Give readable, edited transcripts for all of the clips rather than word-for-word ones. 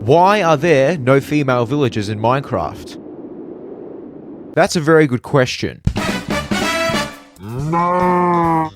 Why are there no female villagers in Minecraft? That's a very good question.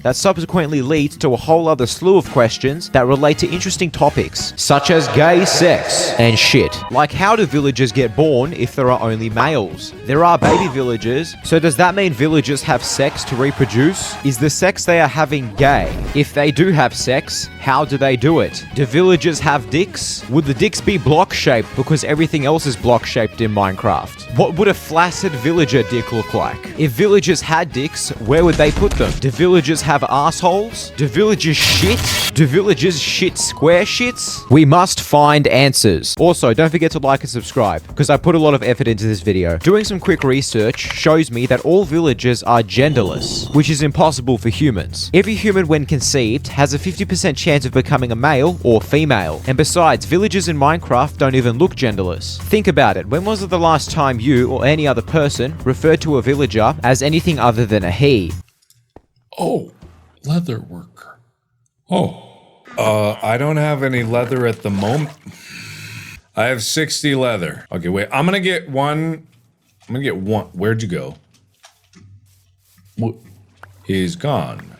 That subsequently leads to a whole other slew of questions that relate to interesting topics, such as gay sex and shit. Like, how do villagers get born if there are only males? There are baby villagers, so does that mean villagers have sex to reproduce? Is the sex they are having gay? If they do have sex, how do they do it? Do villagers have dicks? Would the dicks be block-shaped because everything else is block-shaped in Minecraft? What would a flaccid villager dick look like? If villagers had dicks, where would they put them? Do villagers have assholes? Do villagers shit? Do villagers shit square shits? We must find answers. Also, don't forget to like and subscribe, because I put a lot of effort into this video. Doing some quick research shows me that all villagers are genderless, which is impossible for humans. Every human, when conceived, has a 50% chance of becoming a male or female. And besides, villagers in Minecraft don't even look genderless. Think about it. When was the last time you or any other person referred to a villager as anything other than a he? Oh, leather worker. I don't have any leather at the moment. I have 60 leather. Okay, wait. I'm gonna get one. Where'd you go? What? He's gone.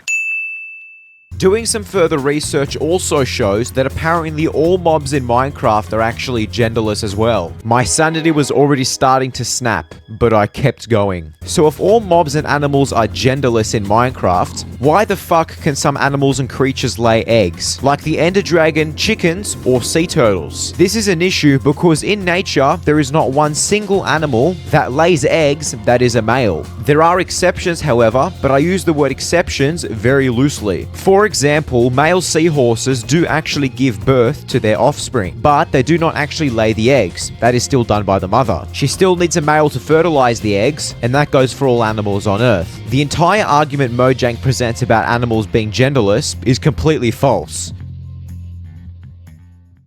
Doing some further research also shows that apparently all mobs in Minecraft are actually genderless as well. My sanity was already starting to snap, but I kept going. So if all mobs and animals are genderless in Minecraft, why the fuck can some animals and creatures lay eggs? Like the ender dragon, chickens, or sea turtles? This is an issue because in nature, there is not one single animal that lays eggs that is a male. There are exceptions, however, but I use the word exceptions very loosely. For example, male seahorses do actually give birth to their offspring, but they do not actually lay the eggs. That is still done by the mother. She still needs a male to fertilize the eggs, and that goes for all animals on Earth. The entire argument Mojang presents about animals being genderless is completely false.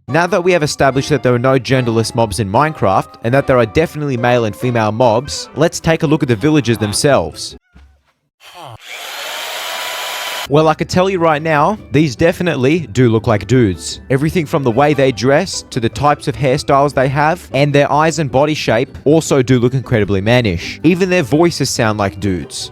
Now that we have established that there are no genderless mobs in Minecraft, and that there are definitely male and female mobs, let's take a look at the villagers themselves. Well, I can tell you right now, these definitely do look like dudes. Everything from the way they dress, to the types of hairstyles they have, and their eyes and body shape also do look incredibly mannish. Even their voices sound like dudes.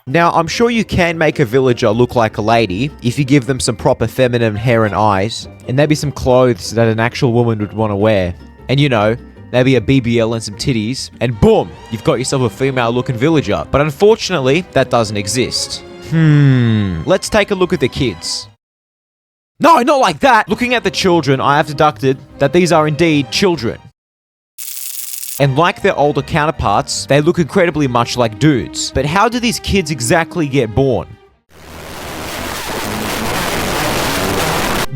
Now, I'm sure you can make a villager look like a lady if you give them some proper feminine hair and eyes, and maybe some clothes that an actual woman would want to wear. And you know, maybe a BBL and some titties, and boom, you've got yourself a female-looking villager. But unfortunately, that doesn't exist. Let's take a look at the kids. No, not like that! Looking at the children, I have deducted that these are indeed children. And like their older counterparts, they look incredibly much like dudes. But how do these kids exactly get born?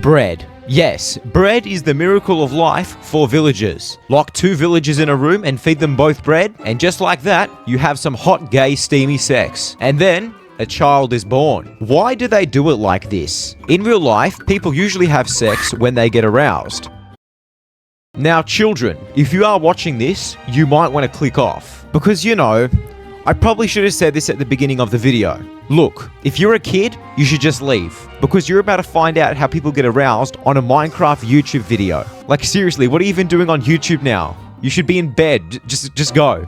Bread. Yes, bread is the miracle of life for villagers. Lock two villagers in a room and feed them both bread, and just like that, you have some hot, gay, steamy sex. And then a child is born. Why do they do it like this? In real life, people usually have sex when they get aroused. Now, children, if you are watching this, you might want to click off. Because, you know, I probably should have said this at the beginning of the video. Look, if you're a kid, you should just leave. Because you're about to find out how people get aroused on a Minecraft YouTube video. Like, seriously, what are you even doing on YouTube now? You should be in bed. Just go.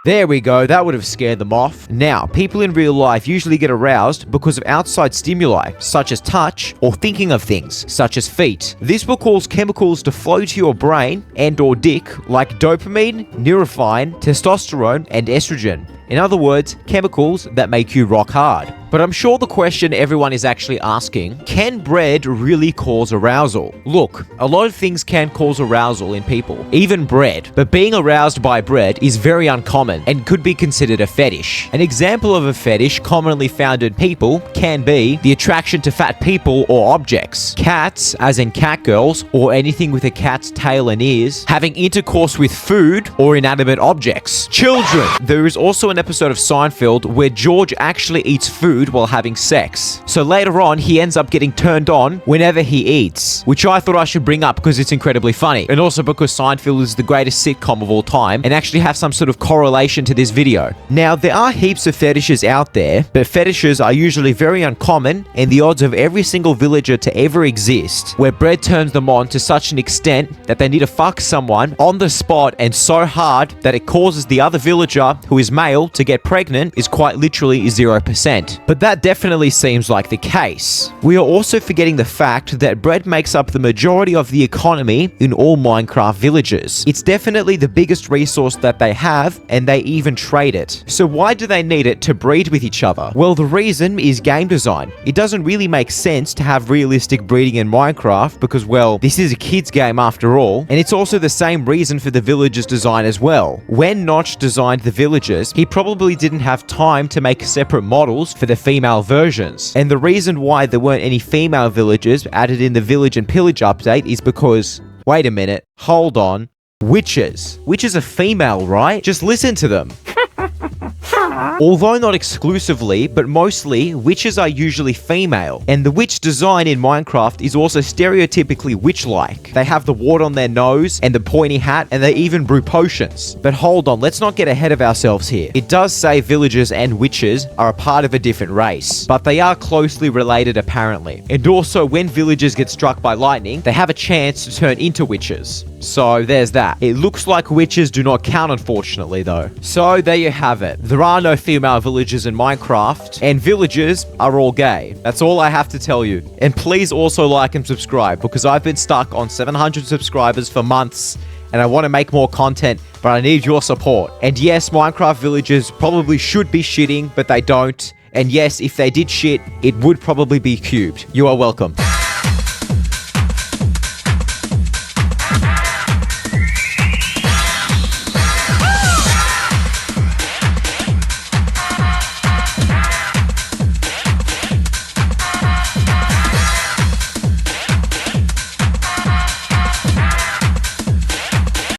There we go, that would have scared them off. Now, people in real life usually get aroused because of outside stimuli, such as touch, or thinking of things, such as feet. This will cause chemicals to flow to your brain and or dick, like dopamine, neurophine, testosterone, and estrogen. In other words, chemicals that make you rock hard. But I'm sure the question everyone is actually asking, can bread really cause arousal? Look, a lot of things can cause arousal in people, even bread. But being aroused by bread is very uncommon and could be considered a fetish. An example of a fetish commonly found in people can be the attraction to fat people or objects. Cats, as in cat girls, or anything with a cat's tail and ears, having intercourse with food or inanimate objects. Children! There is also an episode of Seinfeld where George actually eats food while having sex. So later on, he ends up getting turned on whenever he eats, which I thought I should bring up because it's incredibly funny. And also because Seinfeld is the greatest sitcom of all time and actually have some sort of correlation to this video. Now, there are heaps of fetishes out there, but fetishes are usually very uncommon, and the odds of every single villager to ever exist where bread turns them on to such an extent that they need to fuck someone on the spot and so hard that it causes the other villager who is male to get pregnant is quite literally 0%. But that definitely seems like the case. We are also forgetting the fact that bread makes up the majority of the economy in all Minecraft villages. It's definitely the biggest resource that they have, and they even trade it. So why do they need it to breed with each other? Well, the reason is game design. It doesn't really make sense to have realistic breeding in Minecraft because, well, this is a kid's game after all, and it's also the same reason for the villagers' design as well. When Notch designed the villagers, he probably didn't have time to make separate models for the female versions. And the reason why there weren't any female villagers added in the Village and Pillage update is because, wait a minute, hold on, witches. Witches are female, right? Just listen to them. Although not exclusively, but mostly, witches are usually female, and the witch design in Minecraft is also stereotypically witch-like. They have the wart on their nose and the pointy hat, and they even brew potions. But hold on, let's not get ahead of ourselves here. It does say villagers and witches are a part of a different race, but they are closely related apparently. And also, when villagers get struck by lightning, they have a chance to turn into witches. So there's that. It looks like witches do not count, unfortunately, though. So there you have it. There are no female villagers in Minecraft, and villagers are all gay. That's all I have to tell you. And please also like and subscribe, because I've been stuck on 700 subscribers for months, and I want to make more content, but I need your support. And yes, Minecraft villagers probably should be shitting, but they don't. And yes, if they did shit, it would probably be cubed. You are welcome.